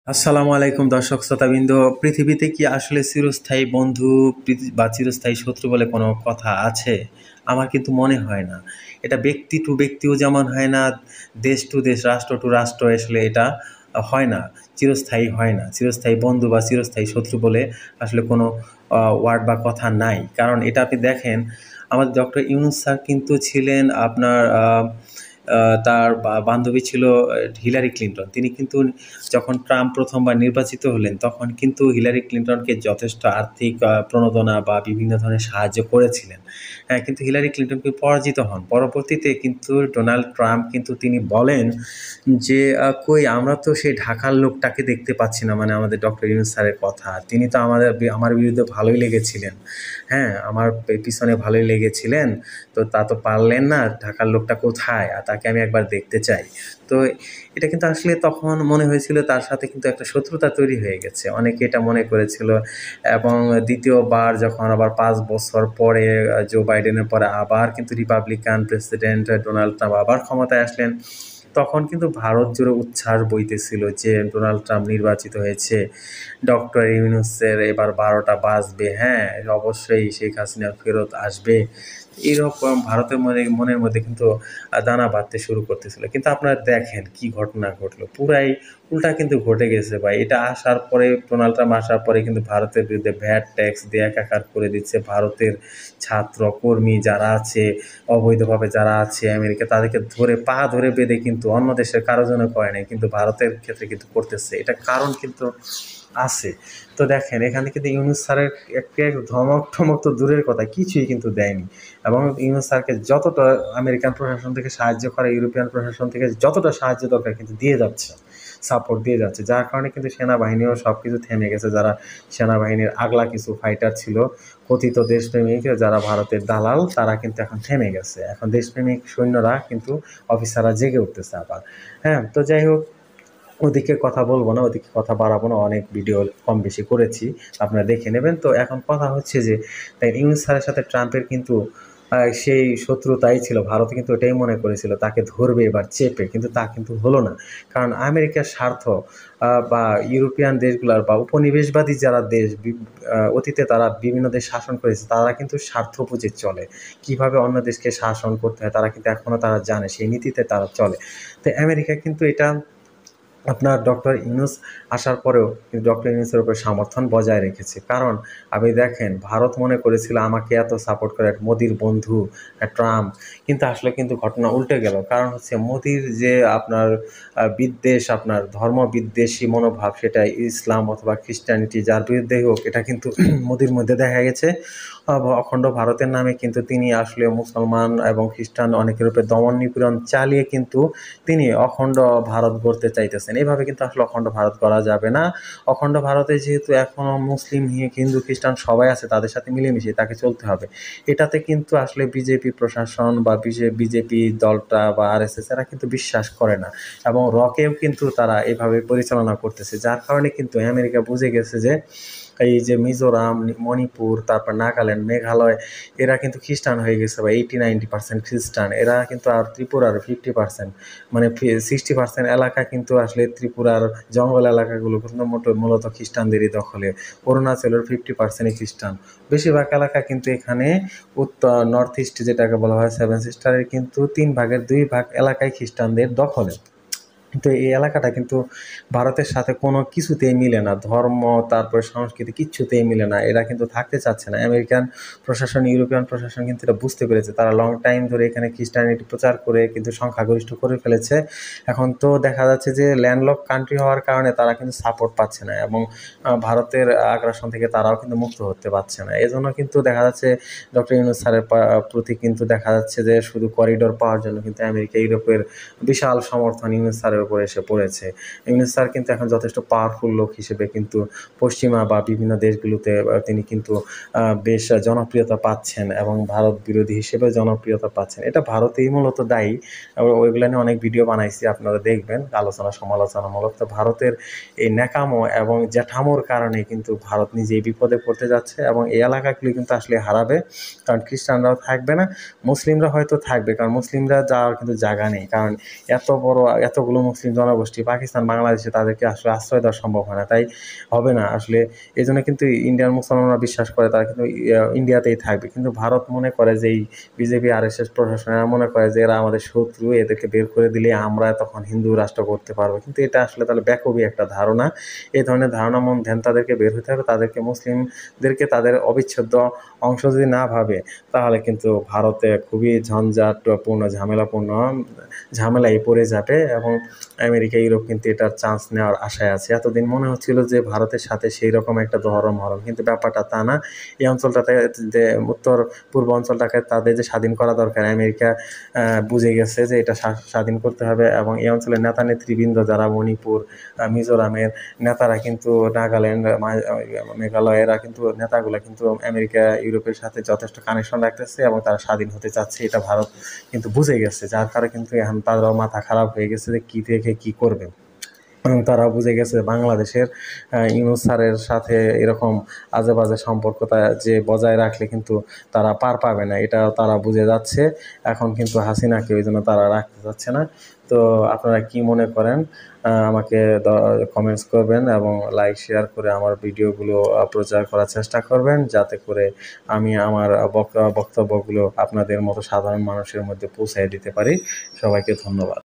আসসালামু আলাইকুম দর্শক শ্রোতাবৃন্দ। পৃথিবীতে কি আসলে চিরস্থায়ী বন্ধু বা চিরস্থায়ী শত্রু বলে কোনো কথা আছে? আমার কিন্তু মনে হয় না। এটা ব্যক্তি টু ব্যক্তিও যেমন হয় না, দেশ টু দেশ, রাষ্ট্র টু রাষ্ট্র আসলে এটা হয় না, চিরস্থায়ী হয় না। চিরস্থায়ী বন্ধু বা চিরস্থায়ী শত্রু বলে আসলে কোনো ওয়ার্ড বা কথা নাই। কারণ এটা আপনি দেখেন, আমাদের ডক্টর ইউনূস স্যার কিন্তু ছিলেন আপনার তার বান্ধবী ছিল হিলারি ক্লিনটন। তিনি কিন্তু যখন ট্রাম্প প্রথমবার নির্বাচিত হলেন, তখন কিন্তু হিলারি ক্লিনটনকে যথেষ্ট আর্থিক প্রণোদনা বা বিভিন্ন ধরনের সাহায্য করেছিলেন। হ্যাঁ, কিন্তু হিলারি ক্লিনটন কিন্তু পরাজিত হন। পরবর্তীতে কিন্তু ডোনাল্ড ট্রাম্প কিন্তু তিনি বলেন যে, "কই আমরা তো সেই ঢাকার লোকটাকে দেখতে পাচ্ছি না।" মানে আমাদের ডক্টর ইউনূস স্যারের কথা। তিনি তো আমার বিরুদ্ধে ভালোই লেগেছিলেন। হ্যাঁ, আমার পিছনে ভালোই লেগেছিলেন। তো তা তো পারলেন না। ঢাকার লোকটা কোথায়? আর তাকে আমি একবার দেখতে চাই। তো এটা কিন্তু আসলে তখন মনে হয়েছিল তার সাথে কিন্তু একটা শত্রুতা তৈরি হয়ে গেছে। অনেকে এটা মনে করেছিল এবং দ্বিতীয়বার যখন আবার ৫ বছর পরে জো বাইডেনের পরে আবার কিন্তু রিপাবলিকান প্রেসিডেন্ট ডোনাল্ড ট্রাম্প আবার ক্ষমতায় আসলেন। তখন কিন্তু ভারত জুড়ে উচ্ছ্বাস বইতেছিল যে ডোনাল্ড ট্রাম্প নির্বাচিত হয়েছে। ডক্টর ইউনূসের এবার ১২টা বাজবে। হ্যাঁ, অবশ্যই শেখ হাসিনা ফেরত আসবে। এরকম ভারতের মনের মধ্যে কিন্তু দানা বাঁধতে শুরু করতেছিল। কিন্তু আপনারা দেখেন কি ঘটনা ঘটলো। পুরাই উল্টা কিন্তু ঘটে গেছে ভাই। এটা আসার পরে, ডোনাল্ড ট্রাম্প আসার পরে কিন্তু ভারতের বিরুদ্ধে ভ্যাট ট্যাক্স দিয়ে একাকার করে দিচ্ছে। ভারতের ছাত্র, কর্মী যারা আছে, অবৈধভাবে যারা আছে আমেরিকা, তাদেরকে পা ধরে বেঁধে কিন্তু অন্য দেশের কারো জন্য করে নাই। কিন্তু ভারতের ক্ষেত্রে কিন্তু করতেছে। এটার কারণ কিন্তু আছে। তো দেখেন এখানে কিন্তু ইউনূস স্যারের একে ধমক-টমক তো দূরের কথা, কিছুই কিন্তু দেয়নি। এবং ইউনূস স্যারকে যতটা আমেরিকান প্রশাসন থেকে সাহায্য করে, ইউরোপিয়ান প্রশাসন থেকে যতটা সাহায্য দরকার কিন্তু দিয়ে যাচ্ছে, সাপোর্ট দিয়ে যাচ্ছে। যার কারণে কিন্তু সেনাবাহিনীও সবকিছু থেমে গেছে। যারা সেনাবাহিনীর আগলা কিছু ফাইটার ছিল, কথিত দেশপ্রেমিক যারা ভারতের দালাল, তারা কিন্তু এখন থেমে গেছে। এখন দেশপ্রেমিক সৈন্যরা কিন্তু, অফিসাররা জেগে উঠতেছে আবার। হ্যাঁ? তো যাই হোক, ওদিকে কথা বলব না, ওদিকে কথা বাড়াবো না। অনেক ভিডিও কম বেশি করেছি, আপনারা দেখে নেবেন। তো এখন কথা হচ্ছে যে, তাই ইউনূস স্যারের সাথে ট্রাম্পের কিন্তু সেই শত্রুতাই ছিল। ভারত কিন্তু এটাই মনে করেছিল তাকে ধরবে এবার চেপে, কিন্তু তা কিন্তু হলো না। কারণ আমেরিকার স্বার্থ বা ইউরোপিয়ান দেশগুলার বা উপনিবেশবাদী যারা দেশ অতীতে তারা বিভিন্ন দেশ শাসন করেছে, তারা কিন্তু স্বার্থ বুঝে চলে। কিভাবে অন্য দেশকে শাসন করতে হয় তারা কিন্তু এখনো তারা জানে, সেই নীতিতে তারা চলে। তো আমেরিকা কিন্তু এটা আপনার ডক্টর ইউনূস আসার পরেও কিন্তু ডক্টর ইউনূসের উপর সমর্থন বজায় রেখেছে। কারণ আপনি দেখেন, ভারত মনে করেছিল আমাকে এত সাপোর্ট করে মোদির বন্ধু ট্রাম্প। কিন্তু আসলে কিন্তু ঘটনা উল্টে গেল। কারণ হচ্ছে মোদির যে আপনার বিদ্বেষ, আপনার ধর্মবিদ্বেষী মনোভাব, সেটা ইসলাম অথবা খ্রিস্টানিটি যার বিরুদ্ধেই হোক, এটা কিন্তু মোদির মধ্যে দেখা গেছে। অখণ্ড ভারতের নামে কিন্তু তিনি আসলে মুসলমান এবং খ্রিস্টান অনেকের উপরে দমন নিপীড়ন চালিয়ে কিন্তু তিনি অখণ্ড ভারত গড়তে চাইতেছেন। এভাবে কিন্তু আসলে অখণ্ড ভারত গড়া যাবে না। অখণ্ড ভারতে যেহেতু এখনো মুসলিম, হিন্দু, খ্রিস্টান সবাই আছে, তাদের সাথে মিলেমিশে তাকে চলতে হবে। এটাতে কিন্তু আসলে বিজেপি প্রশাসন বা বিজেপি দলটা বা আরএসএস এরা কিন্তু বিশ্বাস করে না। এবং রকেও কিন্তু তারা এভাবে পরিচালনা করতেছে। যার কারণে কিন্তু আমেরিকা বুঝে গেছে যে এই যে মিজোরাম, মণিপুর, তারপর নাগাল্যান্ড, মেঘালয়, এরা কিন্তু খ্রিস্টান হয়ে গেছে বা 80-90% খ্রিস্টান। এরা কিন্তু আর ত্রিপুরার 50%, মানে 60% এলাকা কিন্তু আসলে ত্রিপুরার জঙ্গল এলাকাগুলো কিন্তু মূলত খ্রিস্টানদেরই দখলে। অরুণাচলের 50% খ্রিস্টান। বেশিরভাগ এলাকা কিন্তু এখানে নর্থ ইস্ট যেটাকে বলা হয় সেভেন সিস্টারের কিন্তু 3 ভাগের 2 ভাগ এলাকায় খ্রিস্টানদের দখলে। তো এই এলাকাটা কিন্তু ভারতের সাথে কোনো কিছুতেই মিলে না। ধর্ম, তারপরে সংস্কৃতি কিচ্ছুতেই মিলে না। এরা কিন্তু থাকতে চাচ্ছে না। আমেরিকান প্রশাসন, ইউরোপিয়ান প্রশাসন কিন্তু এটা বুঝতে পেরেছে। তারা লং টাইম ধরে এখানে খ্রিস্টানিটি প্রচার করে কিন্তু সংখ্যাগরিষ্ঠ করে ফেলেছে। এখন তো দেখা যাচ্ছে যে ল্যান্ডলক কান্ট্রি হওয়ার কারণে তারা কিন্তু সাপোর্ট পাচ্ছে না এবং ভারতের আগ্রাসন থেকে তারাও কিন্তু মুক্ত হতে পারছে না। এজন্য কিন্তু দেখা যাচ্ছে ডক্টর ইউনূস স্যারের প্রতি কিন্তু দেখা যাচ্ছে যে শুধু করিডোর পাওয়ার জন্য কিন্তু আমেরিকা, ইউরোপের বিশাল সমর্থন ইউনূস স্যারের উপর এসে পড়েছে। ইউনূস স্যার কিন্তু এখন যথেষ্ট পাওয়ারফুল লোক হিসেবে কিন্তু পশ্চিমা বা বিভিন্ন দেশগুলোতে তিনি কিন্তু বেশ জনপ্রিয়তা পাচ্ছেন এবং ভারত বিরোধী হিসেবে জনপ্রিয়তা পাচ্ছেন। এটা ভারতেই মূলত দায়ী। ওইগুলো নিয়ে অনেক ভিডিও বানাইছি, আপনারা দেখবেন, আলোচনা সমালোচনামূলক। তো ভারতের এই ন্যাকামো এবং জ্যাঠামোর কারণে কিন্তু ভারত নিজেই বিপদে পড়তে যাচ্ছে এবং এই এলাকাগুলি কিন্তু আসলে হারাবে। কারণ খ্রিস্টানরাও থাকবে না, মুসলিমরা হয়তো থাকবে, কারণ মুসলিমরা যাওয়ার কিন্তু জায়গা নেই। কারণ এতগুলো মুসলিম জনগোষ্ঠী পাকিস্তান, বাংলাদেশে তাদেরকে আসলে আশ্রয় দেওয়া সম্ভব হয় না, তাই হবে না আসলে। এই জন্য কিন্তু ইন্ডিয়ান মুসলমানরা বিশ্বাস করে তারা কিন্তু ইন্ডিয়াতেই থাকবে। কিন্তু ভারত মনে করে যে এই বিজেপি RSS প্রশাসন এরা মনে করে যে এরা আমাদের শত্রু, এদেরকে বের করে দিলে আমরা তখন হিন্দু রাষ্ট্র করতে পারবো। কিন্তু এটা আসলে তাহলে ব্যাকবি একটা ধারণা। এই ধরনের ধারণা মন ধ্যান তাদেরকে বের হতে হবে। তাদেরকে মুসলিমদেরকে তাদের অবিচ্ছেদ্য অংশ যদি না ভাবে, তাহলে কিন্তু ভারতে খুবই ঝঞ্ঝাটপূর্ণ ঝামেলায় পড়ে যাবে, এবং আমেরিকা, ইউরোপ কিন্তু এটার চান্স নেওয়ার আশায় আছে। এতদিন মনে হচ্ছিল যে ভারতের সাথে সেই রকম একটা মহরম, কিন্তু ব্যাপারটা তা না। এই অঞ্চলটাতে যে উত্তর পূর্ব অঞ্চলটাকে তাদের যে স্বাধীন করা দরকার, আমেরিকা বুঝে গেছে যে এটা স্বাধীন করতে হবে। এবং এই অঞ্চলের নেতা নেতৃবৃন্দ যারা মণিপুর, মিজোরামের নেতারা কিন্তু, নাগাল্যান্ড, মেঘালয়েরা কিন্তু নেতাগুলা কিন্তু আমেরিকা, ইউরোপের সাথে যথেষ্ট কানেকশন রাখতেছে এবং তারা স্বাধীন হতে চাচ্ছে, এটা ভারত কিন্তু বুঝে গেছে। যার কারণে কিন্তু এখন তারাও মাথা খারাপ হয়ে গেছে যে কী থেকে কী করবে। এবং তারা বুঝে গেছে বাংলাদেশের ইউনূস স্যারের সাথে এরকম আজে বাজে সম্পর্কতা যে বজায় রাখলে কিন্তু তারা পার পাবে না, এটা তারা বুঝে যাচ্ছে। এখন কিন্তু হাসিনাকে ওই জন্য তারা রাখতে চাচ্ছে না। তো আপনারা কি মনে করেন আমাকে কমেন্টস করবেন, এবং লাইক শেয়ার করে আমার ভিডিওগুলো প্রচার করার চেষ্টা করবেন, যাতে করে আমি আমার বক্তব্যগুলো আপনাদের মতো সাধারণ মানুষের মধ্যে পৌঁছায় দিতে পারি। সবাইকে ধন্যবাদ।